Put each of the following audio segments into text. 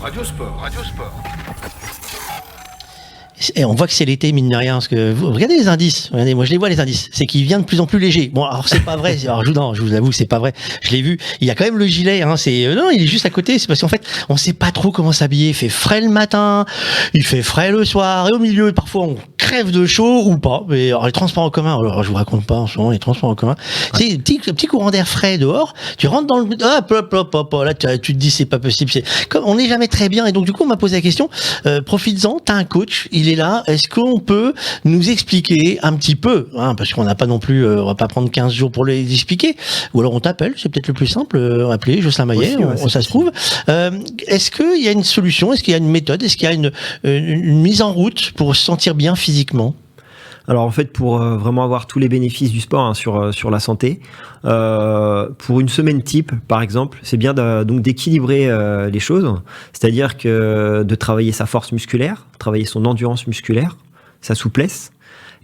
Radio Sport. Et on voit que c'est l'été, mine de rien, parce que regardez les indices. Regardez, moi je les vois les indices. C'est qu'il vient de plus en plus léger. Bon, alors c'est pas vrai. Alors je vous avoue, c'est pas vrai. Je l'ai vu. Il y a quand même le gilet. Hein, non, il est juste à côté. C'est parce qu'en fait, on sait pas trop comment s'habiller. Il fait frais le matin, il fait frais le soir, et au milieu, parfois on crève de chaud ou pas. Mais alors les transports en commun. Alors je vous raconte pas en ce moment les transports en commun. C'est un petit courant d'air frais dehors. Tu rentres dans le hop. Là tu te dis c'est pas possible. C'est comme on n'est jamais très bien. Et donc du coup on m'a posé la question. Profites-en. T'as un coach. Il est là, est-ce qu'on peut nous expliquer un petit peu, hein, parce qu'on n'a pas non plus, on va pas prendre 15 jours pour les expliquer, ou alors on t'appelle, c'est peut-être le plus simple, appeler Jocelyn Maillet, ça se trouve. Est-ce qu'il y a une solution, est-ce qu'il y a une méthode, est-ce qu'il y a une mise en route pour se sentir bien physiquement ? Alors en fait, pour vraiment avoir tous les bénéfices du sport, hein, sur la santé, pour une semaine type, par exemple, c'est bien donc d'équilibrer les choses, c'est-à-dire que de travailler sa force musculaire, travailler son endurance musculaire, sa souplesse.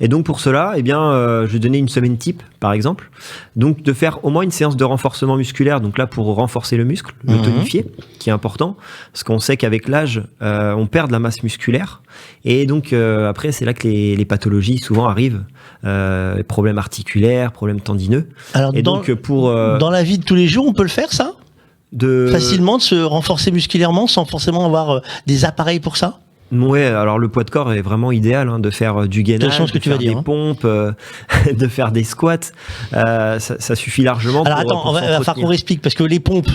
Et donc pour cela, eh bien, je vais donner une semaine type, par exemple. Donc de faire au moins une séance de renforcement musculaire. Donc là, pour renforcer le muscle, le tonifier, qui est important, parce qu'on sait qu'avec l'âge, on perd de la masse musculaire. Et donc après, c'est là que les pathologies souvent arrivent, problèmes articulaires, problèmes tendineux. Alors et donc dans la vie de tous les jours, on peut le faire ça ? Facilement de se renforcer musculairement sans forcément avoir des appareils pour ça ? Ouais, alors le poids de corps est vraiment idéal, hein, de faire du gainage, de faire des pompes, de faire des squats, ça suffit largement. Alors attends, va falloir qu'on explique, parce que les pompes,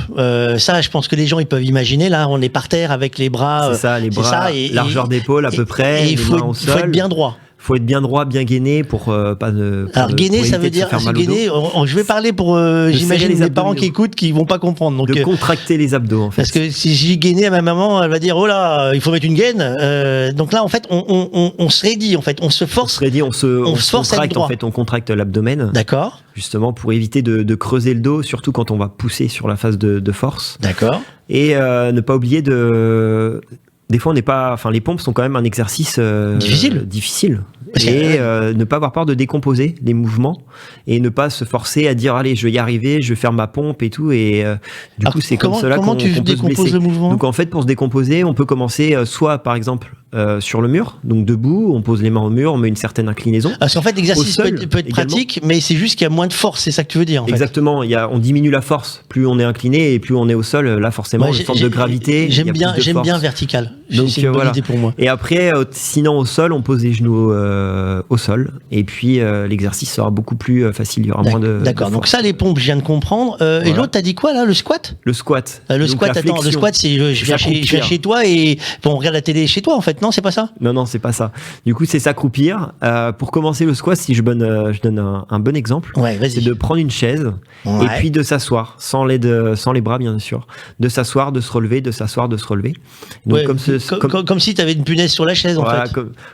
ça je pense que les gens ils peuvent imaginer, là on est par terre avec les bras, c'est ça, les bras, largeur d'épaule à peu près, et il faut être bien droit. Faut être bien droit, bien gainé pour pas de. Alors gainer, ça veut dire gainer. Je vais parler pour j'imagine les parents qui écoutent qui vont pas comprendre. Donc de contracter les abdos en fait. Parce que si j'ai gainé à ma maman, elle va dire oh là, il faut mettre une gaine. Donc là en fait on se raidit en fait, on se force. On se contracte en fait, on contracte l'abdomen. D'accord. Justement pour éviter de creuser le dos, surtout quand on va pousser sur la phase de force. D'accord. Et ne pas oublier des fois, les pompes sont quand même un exercice difficile. Et ne pas avoir peur de décomposer les mouvements et ne pas se forcer à dire allez, je vais y arriver, je vais faire ma pompe et tout. Et du coup, c'est comme cela qu'on peut se blesser. Le mouvement. Donc en fait, pour se décomposer, on peut commencer soit par exemple sur le mur, donc debout, on pose les mains au mur, on met une certaine inclinaison. Parce qu'en fait, l'exercice peut être pratique, mais c'est juste qu'il y a moins de force, c'est ça que tu veux dire en fait. Exactement, on diminue la force. Plus on est incliné et plus on est au sol, là forcément, une forme de gravité. J'aime bien vertical. Donc c'est une bonne idée pour moi. Et après, sinon au sol, on pose les genoux au sol. Et puis l'exercice sera beaucoup plus facile. Il y aura moins de. D'accord. Donc ça, les pompes, je viens de comprendre. Et l'autre, t'as dit quoi là, le squat ? Le squat. Le squat, c'est je viens chez toi et on regarde la télé chez toi en fait. Non, c'est pas ça ? Non, c'est pas ça. Du coup, c'est s'accroupir. Pour commencer le squat, si je donne un bon exemple, c'est de prendre une chaise et puis de s'asseoir, sans les bras bien sûr, de s'asseoir, de se relever, de s'asseoir, de se relever. Donc comme si tu avais une punaise sur la chaise en fait.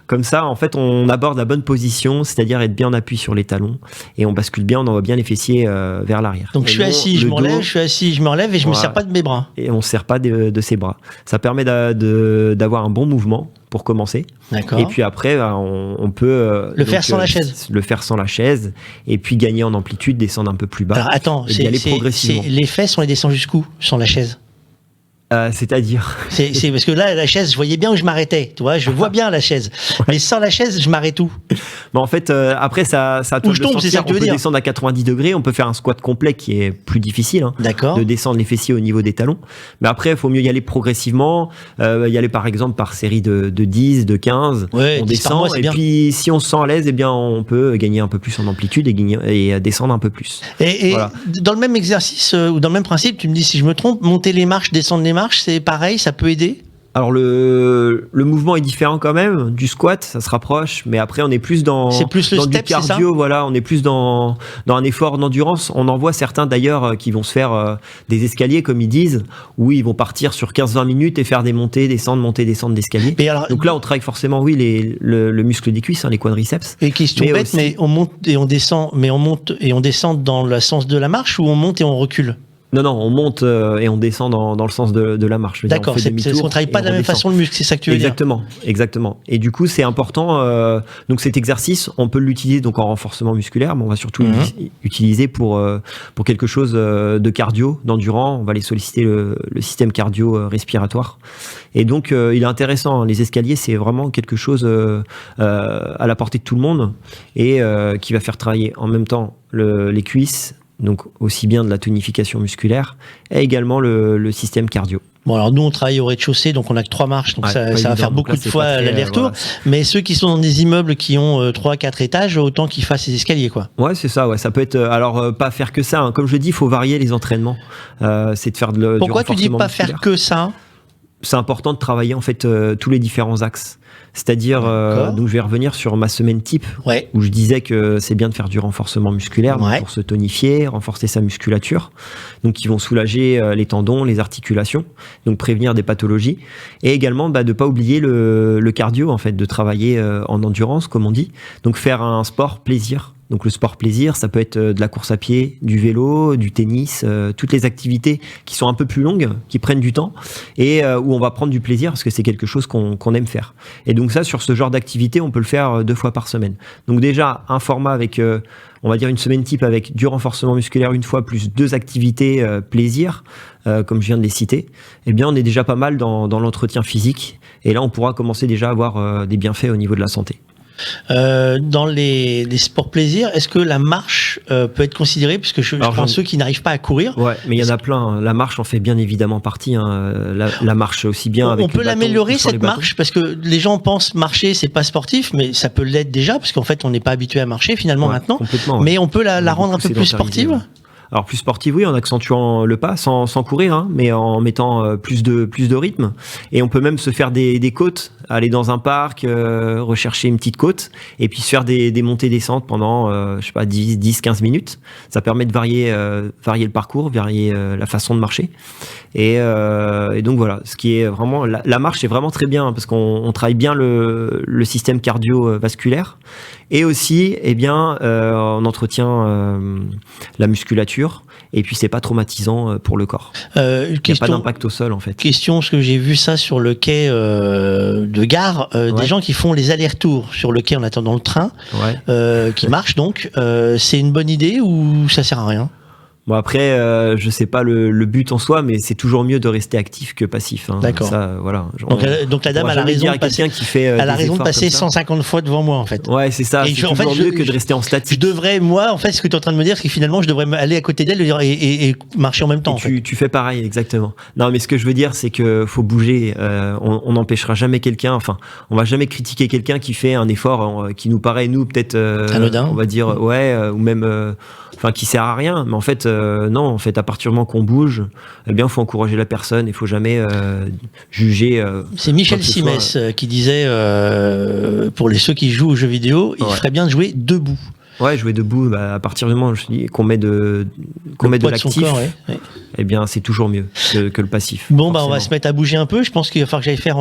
Comme ça, en fait, on aborde la bonne position, c'est-à-dire être bien en appui sur les talons et on bascule bien, on envoie bien les fessiers vers l'arrière. Donc je suis assis, je me relève et je me sers pas de mes bras. Et on ne sert pas de ses bras. Ça permet d'avoir un bon mouvement pour commencer. D'accord. Et puis après, on peut le faire sans la chaise. Le faire sans la chaise et puis gagner en amplitude, descendre un peu plus bas. Alors attends, et aller progressivement. Les fesses, on les descend jusqu'où sans la chaise ? C'est-à-dire c'est parce que là la chaise je voyais bien où je m'arrêtais, tu vois, je vois bien la chaise, mais sans la chaise je m'arrête où? En fait après ça où je tombe, c'est ça que tu veux dire. On peut descendre à 90 degrés, on peut faire un squat complet qui est plus difficile, hein, d'accord, de descendre les fessiers au niveau des talons, mais après il faut mieux y aller progressivement, y aller par exemple par série de 10, de 15, on descend mois, et bien. Puis si on se sent à l'aise, eh bien on peut gagner un peu plus en amplitude et descendre un peu plus. Et voilà. Dans le même exercice ou dans le même principe, tu me dis si je me trompe, monter les marches, descendre les marches, c'est pareil, ça peut aider? Alors le mouvement est différent quand même du squat, ça se rapproche, mais après on est plus dans le step, du cardio, voilà, on est plus dans un effort d'endurance. On en voit certains d'ailleurs qui vont se faire des escaliers comme ils disent, où ils vont partir sur 15-20 minutes et faire des montées, descendre d'escalier. Donc là on travaille forcément le muscle des cuisses, hein, les quadriceps. Et question bête, mais on monte et on descend, mais on monte et on descend dans le sens de la marche ou on monte et on recule? Non, on monte et on descend dans le sens de la marche. D'accord, on travaille pas de la même façon le muscle, c'est ça que tu veux dire. Exactement. Et du coup, c'est important. Donc cet exercice, on peut l'utiliser donc en renforcement musculaire, mais on va surtout l'utiliser pour quelque chose de cardio, d'endurance. On va aller solliciter le système cardio-respiratoire. Et donc, il est intéressant. Les escaliers, c'est vraiment quelque chose à la portée de tout le monde et qui va faire travailler en même temps les cuisses, donc aussi bien de la tonification musculaire et également le système cardio. Bon, alors nous on travaille au rez-de-chaussée, donc on a que 3 marches, donc ça va faire beaucoup de fois l'aller-retour. Voilà. Mais ceux qui sont dans des immeubles qui ont 3-4 étages, autant qu'ils fassent les escaliers, quoi. Ouais, c'est ça. Ouais, ça peut être. Alors pas faire que ça. Hein. Comme je dis, il faut varier les entraînements. C'est de faire Pourquoi du renforcement tu dis pas musculaire. Faire que ça? C'est important de travailler en fait tous les différents axes. C'est-à-dire, donc je vais revenir sur ma semaine type, où je disais que c'est bien de faire du renforcement musculaire pour se tonifier, renforcer sa musculature, donc qui vont soulager les tendons, les articulations, donc prévenir des pathologies, et également de ne pas oublier le cardio en fait, de travailler en endurance comme on dit, donc faire un sport plaisir. Donc le sport plaisir, ça peut être de la course à pied, du vélo, du tennis, toutes les activités qui sont un peu plus longues, qui prennent du temps et où on va prendre du plaisir parce que c'est quelque chose qu'on aime faire. Et donc ça, sur ce genre d'activité, on peut le faire 2 fois par semaine. Donc déjà, un format avec, on va dire une semaine type avec du renforcement musculaire 1 fois plus 2 activités plaisir, comme je viens de les citer, eh bien on est déjà pas mal dans l'entretien physique. Et là, on pourra commencer déjà à avoir des bienfaits au niveau de la santé. Dans les sports plaisir, est-ce que la marche peut être considérée, puisque je prends ceux qui n'arrivent pas à courir? Ouais, mais il y en a plein. La marche en fait bien évidemment partie. Hein. La marche aussi bien. On peut l'améliorer cette marche, parce que les gens pensent marcher c'est pas sportif, mais ça peut l'être déjà, parce qu'en fait on n'est pas habitué à marcher finalement maintenant. Mais on peut la rendre un peu plus sportive. Alors plus sportive, oui, en accentuant le pas, sans courir, hein, mais en mettant plus de rythme. Et on peut même se faire des côtes, aller dans un parc, rechercher une petite côte, et puis se faire des montées-descentes pendant, 10-15 minutes. Ça permet de varier le parcours, varier la façon de marcher. Et donc voilà, ce qui est vraiment la marche est vraiment très bien, parce qu'on travaille bien le système cardiovasculaire. Et aussi, on entretient la musculature. Et puis c'est pas traumatisant pour le corps. Il n'y a pas d'impact au sol en fait. Question, parce que j'ai vu ça sur le quai de gare, des gens qui font les allers-retours sur le quai en attendant le train, qui marchent donc. C'est une bonne idée ou ça sert à rien? Bon après, je sais pas le but en soi, mais c'est toujours mieux de rester actif que passif. Hein. D'accord. Ça, voilà. Donc la dame elle a raison de passer. Elle a raison de passer 150 fois devant moi en fait. Ouais, c'est ça. C'est toujours mieux que de rester en statique. Je devrais, moi, en fait, ce que tu es en train de me dire, c'est que finalement, je devrais aller à côté d'elle et marcher en même temps. Tu fais pareil, exactement. Non, mais ce que je veux dire, c'est que faut bouger. On n'empêchera jamais quelqu'un. Enfin, on va jamais critiquer quelqu'un qui fait un effort qui nous paraît nous peut-être anodin. On va dire ou même. Enfin, qui sert à rien, mais en fait, non, en fait, à partir du moment qu'on bouge, eh bien, faut encourager la personne, il faut jamais juger. C'est Michel Simès qui disait, pour ceux qui jouent aux jeux vidéo, il ferait bien de jouer debout. Ouais, jouer debout, à partir du moment qu'on met de l'actif, eh bien, c'est toujours mieux que le passif. Bon, on va se mettre à bouger un peu. Je pense qu'il va falloir que j'aille faire.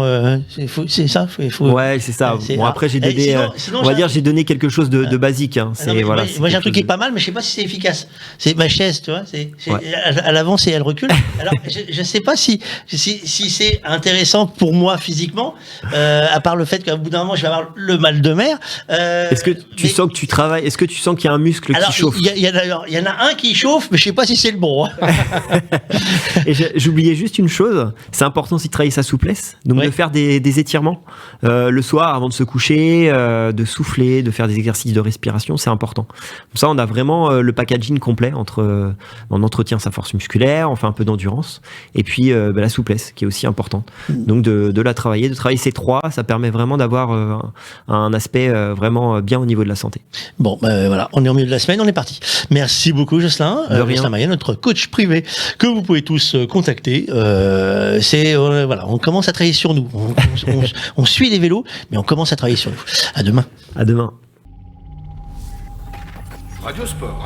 C'est ça. Ouais, c'est ça. Bon, après, j'ai donné. On va dire, j'ai donné quelque chose de basique. Hein. Moi, j'ai un truc qui est pas mal, mais je sais pas si c'est efficace. C'est ma chaise, tu vois. Elle avance et elle recule. Alors, je sais pas si c'est intéressant pour moi physiquement, à part le fait qu'au bout d'un moment, je vais avoir le mal de mer. Est-ce que tu sens que tu travailles? Est-ce que tu sens qu'il y a un muscle qui chauffe? Il y en a un qui chauffe, mais je sais pas si c'est le bon. Et j'oubliais juste une chose, c'est important aussi de travailler sa souplesse, donc de faire des étirements le soir avant de se coucher, de souffler, de faire des exercices de respiration, c'est important. Comme ça, on a vraiment le packaging complet entre on entretient sa force musculaire, on fait un peu d'endurance, et puis la souplesse qui est aussi importante. Donc de la travailler, de travailler ces trois, ça permet vraiment d'avoir un aspect vraiment bien au niveau de la santé. Bon, voilà, on est au milieu de la semaine, on est parti. Merci beaucoup, Jocelyn. Jocelyn Maillet, notre coach privé, que vous pouvez tous contacter. Voilà, on commence à travailler sur nous. On suit les vélos, mais on commence à travailler sur nous. À demain. À demain. Radio Sport.